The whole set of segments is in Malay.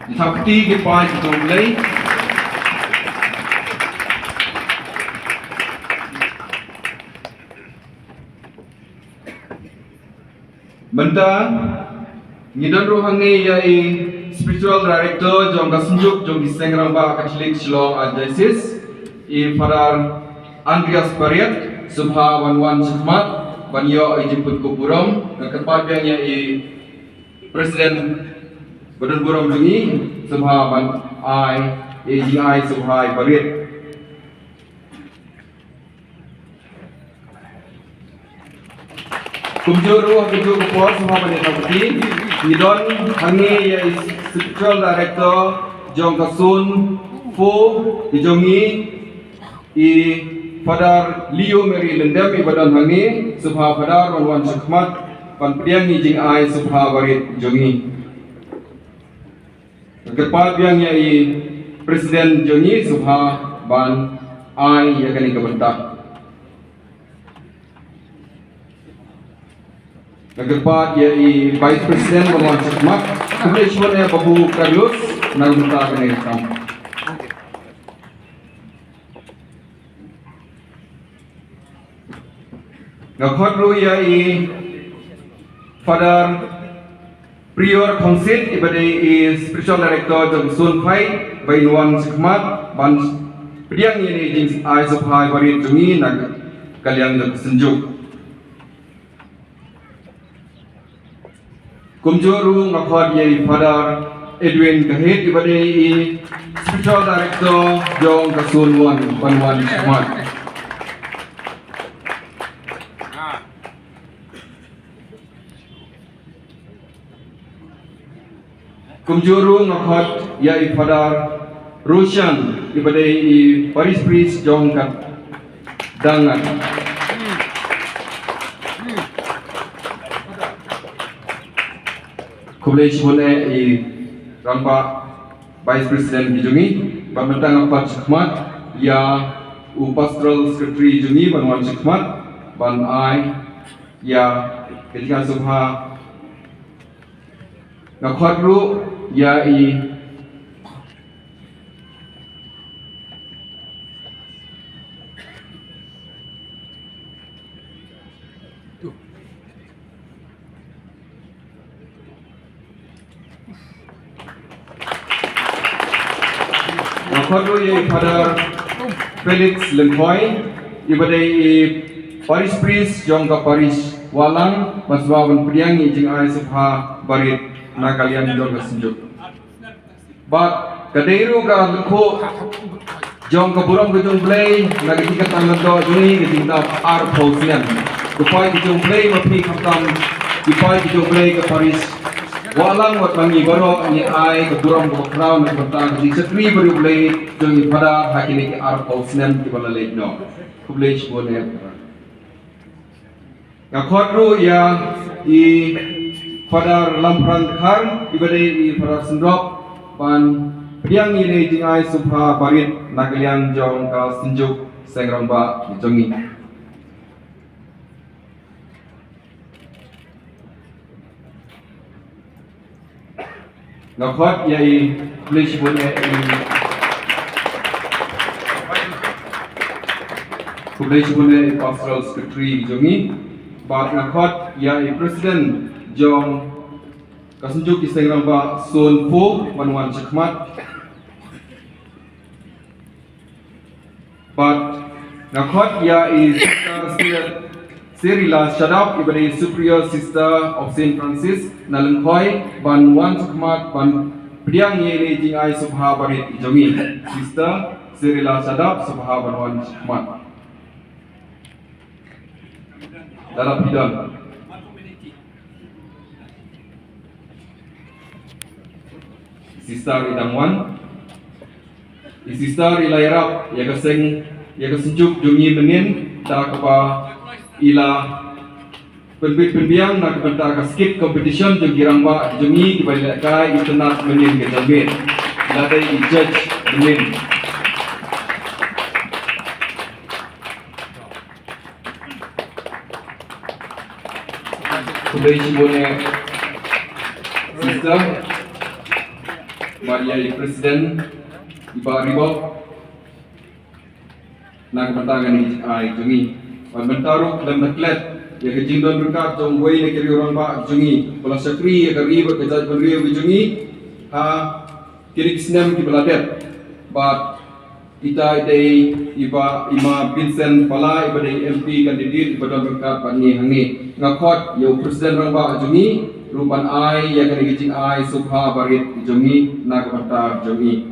Thakti ke pai jong lei. Benda ngidon rohani yai spiritual director jong kasunjuk jong diseng rangbah katholik Shillong Diocese Father Andreas Pariat subha wan sukmat banyo jemput ko burom ketempat yang yai Presiden Badan Burom Jungi subha ban AGI subha Pariat. Kumjuru kumjuru kupor semua banyak bukti. Idon hangi ya spiritual director jong kasun fu dijongi i Father Riew Mary lendam i badan hangi subha Father wan sukmat pan priang ni jing ai subha barit jongi. Kepat yang ya i Presiden jongi subha ban ai ya kani kebentak. Keempat yaitu Vice President Balang Sukmat, Kemudian Babu Carlos Nagmenta Kenetam. Ngakhodru yaitu Father Prior Council ibadai Spiritual Director Jong Sun Pai Bainuan Sukmat ban Pediang ini jing ai subhai barit jungi nag kalian jong senjuk. Kumjuru ngakhod yai Father Edwin Kahit ibadai Spiritual Director Jong Kasun Wan Sukmat. Kumjuru ngakhod yai Father Roshan ibadai Paris Priest Jong Dangan. Kemudian rangbah Vice President Jungi, Bantang Apat Sukmat, ya Pastoral Secretary Jungi Banuan Sukmat, ban ai ya ketika subha ngakhodru ya Ngakhodru yai Father Felix Lempoy ibadai Paris Priest Jong Paris Balang masbawan priang jing ai subha barit na kalian jong senjuk. Bat kadairu ka lekho jong buram jong play nagitikat tangan do juni gitingta ar phosian. Kupai jong play mapi khatam kupai jong play ke Paris Walang wat mangi barok ni ai ke buram ke crown ke bentang di setri baru boleh jong pada hakini ke ar phosian di bala no. Kublej boleh. Ngakhodru ya Father Lamprang Khar ibadai Father Sendrop pan priang ini jingai subha barit nagalian jong ka senjuk sengrangba jongi. Ngakhod yai Kublej boleh Kublej boleh Pastoral Secretary jongi. Bat ngakhod yai Presiden Jong kasunjuk iseng rangbah Sun Fu Banuan Sukmat. Bat ngakhod yai Sister Serila Shadap ibadai Superior Sister of Saint Francis Nalengkhoi Banuan Sukmat ban priang yai jing ai subha barit jongi. Sister Serila Shadap subha Banuan Sukmat. Dalam bidang Sister Idangwan, Sister Ilairap, ya kesenjuk jungi menin, tak apa ila penbiang nak bentar skip competition jungi rangbah jungi dibalik kai internet menin ke jambit, ladai judge menin. Kublej boleh Sister Bagi Presiden Iba Ribok nak bertangan ini ai jungi wan bentaruk dalam naklet ya kejing don berkat jong wei ne kiri orang ba jungi bola sakri ya kari ba kejat riew jungi ha kiri khusnam ki beladet ba kita dei iba ima Vincent pala iba dei MP kandidat iba don berkat pani hangi ngakot yo Presiden rangbah jungi rupan ai ya kani kejing ai subha barit jungi nak bertar jungi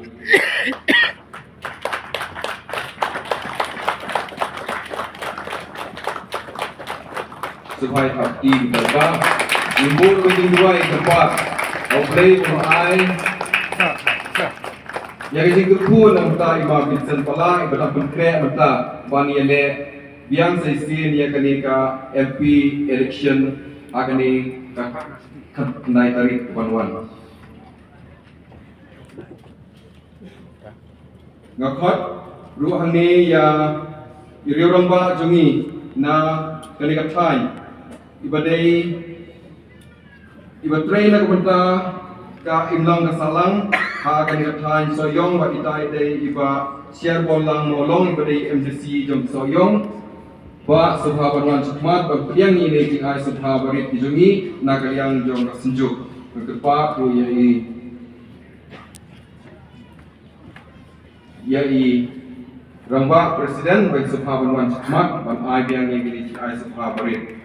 Sohwaiñ hati berba, imbul begini dua tempat, oblei umai, yang ini kekun nampak imam Vincent pala, ibadah berkreat nampak bani ele, biang sesin yang kenika MP election akan ni naik tarik kepanuan. Ngakot ruang ni ya riew rangbah jungi na kenika thai. Iba trei na kumanta ka imlang ka salang ha kan kathain sohwaiñ ba itai dei iba share Balang molong iba dei MJC jong sohwaiñ ba subha banwan chakmat ba priang ini jing ai subha barit jungi na kaliang jong ka senjuk kepa pu yai rangbah Presiden ba subha banwan chakmat ban ai biang ini jing ai subha barit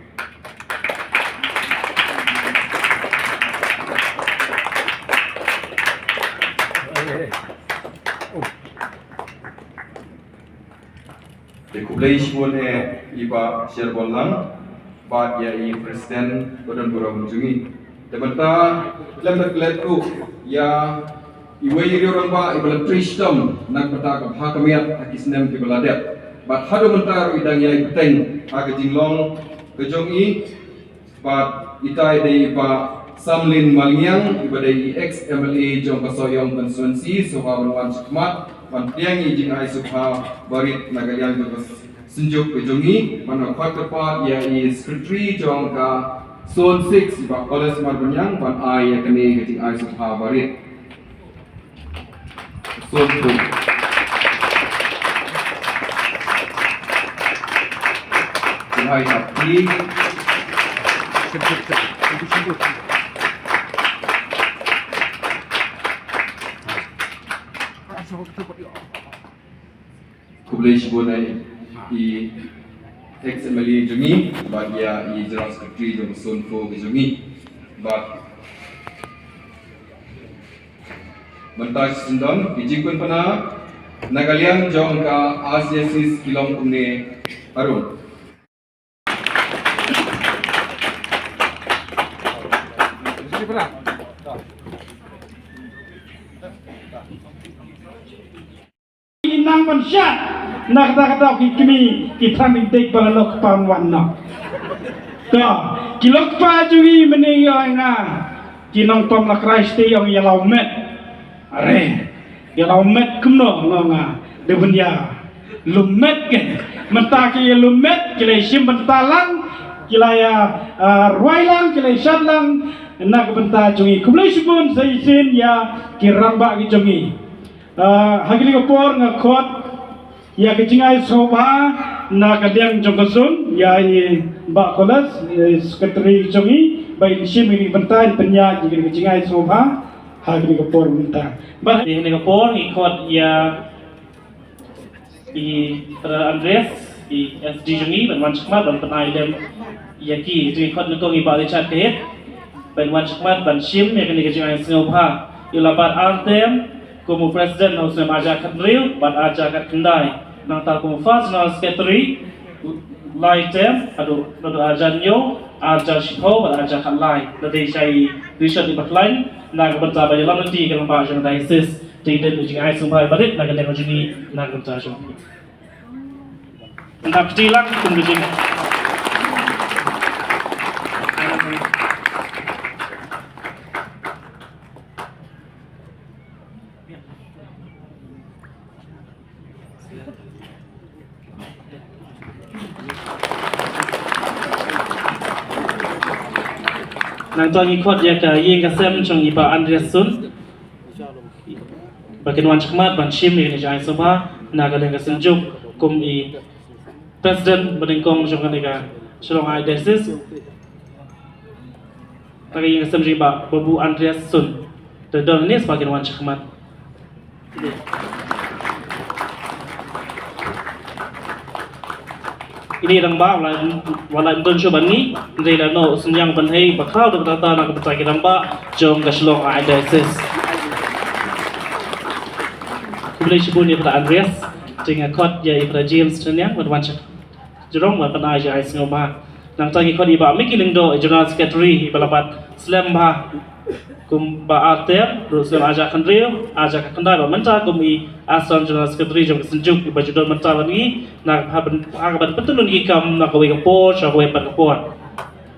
Kublai pun iba share Balang bat ya Presiden badan burung jungi. Terbenta dalam naklet tu ya iwei riew rangbah iba trei shitom nak beta ka hakamiat khusnam ki beladet. Bat hadu mentar idang ya peteng ha jinglong kejongi bat itai dei iba samlin malingyang iba dei ex MLA jong ka sohwaiñ konstituensi sohwaiñ wan chakmat pan tiang jing ai subha barit nagaliang jong senjuk kejongi mana khot tepat ya secretary jong ka zone 6 iba college marbanyang pan ai ya kene jing ai subha barit zone 2 Sohwaiñ hati Kublai pun i ex MLA jungi bagi ya general secretary jong zone 4 jungi bat mentas sindon ijing pun pana nagaliang jong ka ASEANIS kilong umne arum Inang manusia nak kata kini kita minta balok panwan nak. Kau kilok pa juga meninggal ngah kinong tom nak Kristi yang yalau met, are yalau met kumno ngah debunya lumet ke mentaki lumet kila sim bentalang kila ya ruailang kila syadlang nak benta jungi kumlai sibun saisin ya kiramba jungi. Hagili kapor ngakot ya kecingay soba na kadiang jongkasun ya ba kolas sekretari jongi baik sim ini bentai penya jika kecingay soba hagili kapor minta bah ini kapor ikot ya Andreas SD jongi ban chakmat ban penai dem iaki jadi ikot nukong iba lechat kehet ban chakmat ban sim ya kini kecingay soba ilabat altem como Presiden harus mengajarkan riew, buat ajarkan kendai. Nang tak como fast nang secretary, lightem, aduh ajar nyo, ajar shitom, buat ajarkan light. Nanti saya riset di balang, nang berita baju lalu nanti kalau bahasa diocese, tidak ujung ayat sumpah balik, nang kita ujungi nang berita jom. Entah kecilan, kemudian. Nang tuan ikut ya ke yang kesem cong iba Andreas Sun Bagian wan cakmat ban shim ni jai sabha nagaleng ka senjuk kum I president beningkong jong kanega shalong ai desis tagi yang semri ba babu Andreas Sun terdol ni sebagian wan cakmat ini rangbah wala don sho bani ndai la no sunyang ban hei bakhau de tata na ka tagi rangbah jong ka shalong ai desis Boleh sebut ni pada Andreas dengan kod ya pada James Tanyang wan cak jerong wan pada aja ais ngoma nang tangi kod iba miki lingdo general secretary balabat slam ba kum ba artem rusel aja kan riew aja ka kandai ba menta kum I asan general secretary jong senjuk iba judol menta bani nak ban petulun ki kam nak we ka por sha we pa ka por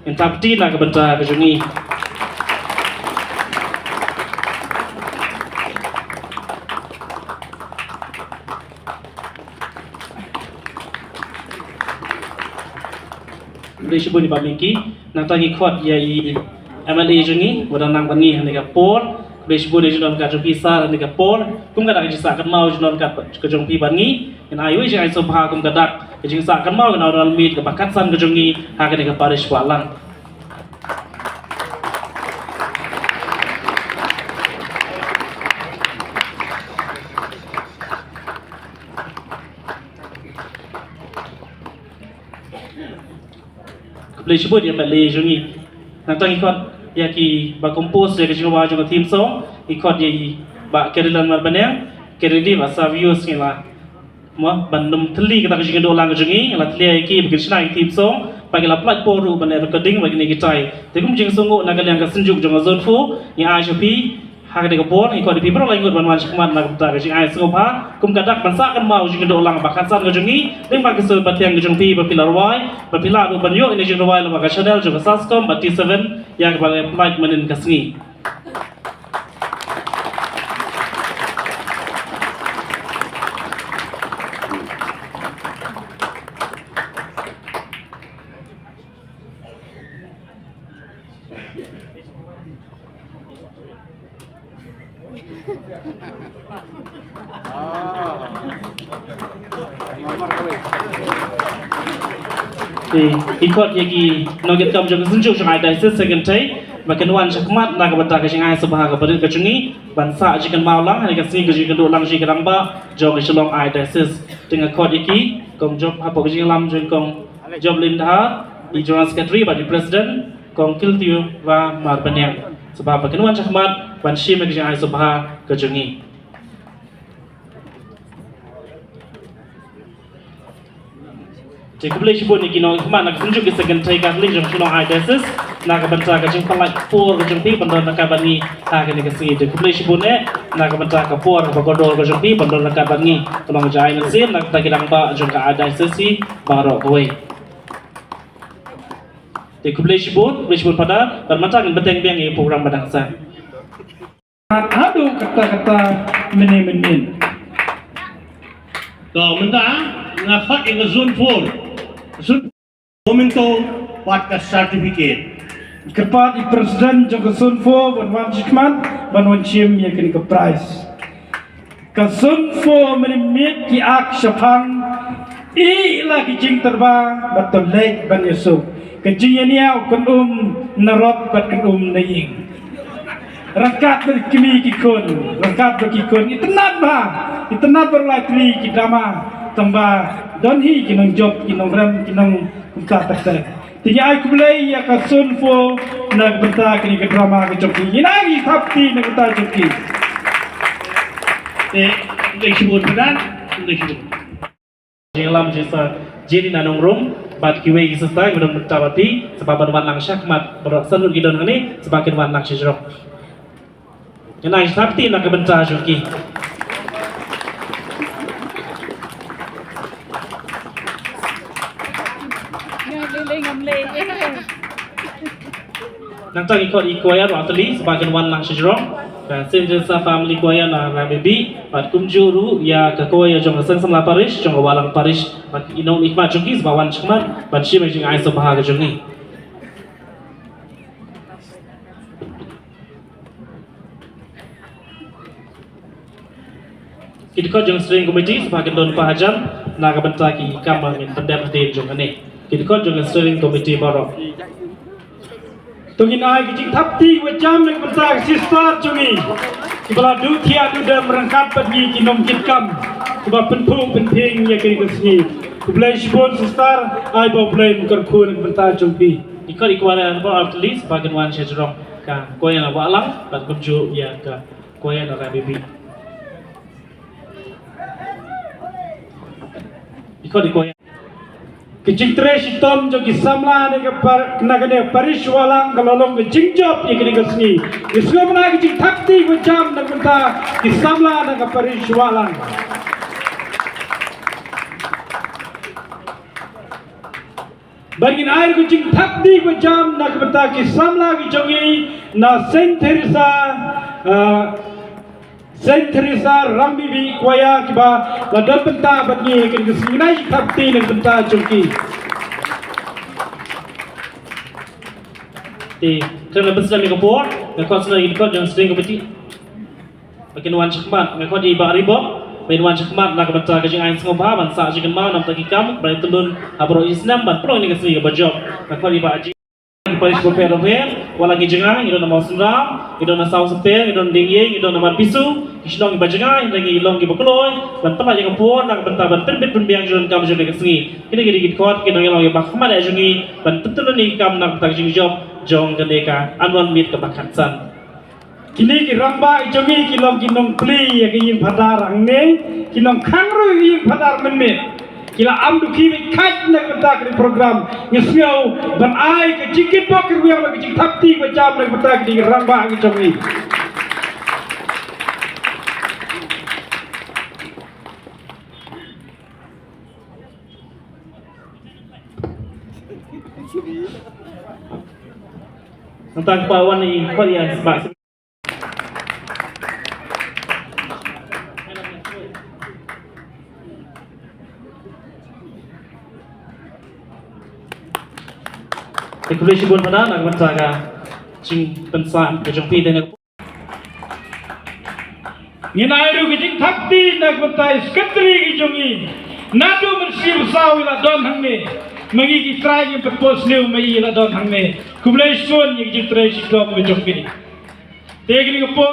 entapti nak benta ka jongi Boleh sebut ni Miki nang tangi kuat ya I MLA jengi wadang nang bani hanya por boleh sebut dia jodoh kat jompi sar hanya por kum kadak jisa kan mau jodoh kat ke jompi bani en ayu je ai sobha kum kadak jisa kan mau kan orang meet ke bakat san ke jongi ha ke Paris Balang boleh sebut dia balik jongi nang ikut iaki ba kompos dia kejawa jong tim song ikut dia ba kerelan mar banyak keredi ba savius ni lah mo bandum teli kita ke jing dolang jongi la teli iaki begitu tim song bagi la plat poru banyak recording bagi ni gitai tegum jing songo nagal yang ka senjuk jong zone fu ni ajopi hak de kapor ikut di pibro langut ban wan cakmat nak ta ke jing ai sengopha kum kadak bansa kan mau jing dolang ba khasan ke jongi deng ba kesul batiang ke jong pi ba pilarwai ba pilar ban yo ini jing rawai la ba channel jong saskom ba T7 yang ba flight manin kasngi ikut yagi noget kam jong senjuk jong ai dai second day makan wan cakmat nak bata ke jing ai sabha ka berit ke jungi bansa jikan maulang hari kasni ke jikan dolang ji rangbah jong shalong ai dai dengan kod iki kong job apa ke jing lam jong kong job lindha di general secretary ba di president kong kiltiu wa mar banyak sebab makan wan cakmat ban shim ke jing ai sabha ke jungi Jadi boleh sebut ni kino kemana nak tunjuk ke second trei katholik jom shalong ai desis nak benta ke jeng palai por ke jeng pi bandar nak bani ha ke ni ke sini jadi boleh sebut ni nak benta ke por ke godol ke jeng pi bandar nak bani tolong jai nasir nak ta kidang ba jeng ka ada sesi baro kowe jadi boleh sebut pada bermacam beteng biang ini program badangsa aduh kata-kata menin-menin Kau minta ngafak yang zone 4 momento podcast certificate kepat I presiden jong sunfo ban wan cakmat ban wan chim ya kini ke prize ka sunfo menimit ki ak syapang I lagi jing terba batul lek ban yusuf ke jing ya kan narot bat kan naying rangkat berkini kikun rangkat berkikun itenat berlatih kidama tambah don hi kinong job kinong ram kinong kumta takta tiga ai kublai ya ka sunfo nag benta kini ke drama ke joki inagi thapti nag benta joki lekibun pedan lekibun Jelam jesa jadi nanong room bat kiwe isesta gudang betawati sebab ban lang syakmat beroksan gidon ni sebagian ban lang sjrok inagi thapti nag benta joki Nantang ikut ikuaya rotali sebagian wan lang sjrok dan senjata family kuaya na rabibi pat kumjuru ya ke kuaya jong sen samla Paris jong Balang Paris pat inong ikmat jongki sebawan chmat pat shi mejing ai so bahaga jongi kita kau jong steering committee sebagai don pahajan nak bentar ki kamar min pendam tin jong ane kita kau jong steering committee baru tungin ai ki thap ti wa jam nak bentar sister jungi kibala du thia du dem rangkat pergi ki nom kit kam kibala penpung penting ya ki kesni kublai shibon sister ai bo blai mukar khun bentar jongpi ikut ikuaran baru after list sebagai wan sejrong ka koyan la Balang bat kunju ya ka koyan la bibi ikut ikoyan kicing trei shitom jo kisamla ne ka nagane parishwalang kalolong ke jingjob ye kini kesni islamna kicing thakti ko jam na kunta kisamla na ka parishwalang bagin air kucing thakti ko jam na kunta kisamla ki jongi na Saint Teresa Rambibi kuaya kiba la dan penta bagi kini kesinai thakti na penta jongki di kerana besar mereka buat mereka senang ikut yang sering kompeti bagian wan cakmat mereka di bak ribok bagian wan cakmat nak bentar kejeng ain sengobha ban sa jikan mau nam taki kam bari tulun abro Islam ban pro ini kesini berjob mereka di bak aji Paris Boper walangi jengang idon nama Sundram idon nama South Seper idon Dingyeng idon nama Pisu islong iba jengang lagi ilong iba Kloy dan pernah yang puan nak bentar ban perbit biang jualan kam jualan kesini kini gini kot kini ilong iba Ahmad ajungi ban tetulun ni kam nak bentar kejeng job jong kendeka anwan mit kebakatsan kini ki rangbah ijongi kilom kinong pli ya ki padar angne kinong khangru yi padar menme kila amdu kimi kait na bentak di program ngesio ban ai ke jikit bok ki wiang ke jik thapti ko jam na bentak di rangbah ijongi tentang pawan ni kau yang sebab Ekulasi buat mana nak berjaga cing pensaan kejumpi dengan Nginairu kijing thakti nak betai sketri ijongi nadu mensiu sawila don hangme mengi ki trai ki purpose new mai la don hangme kublai son ki kijing trai shitom me jongki tegri ko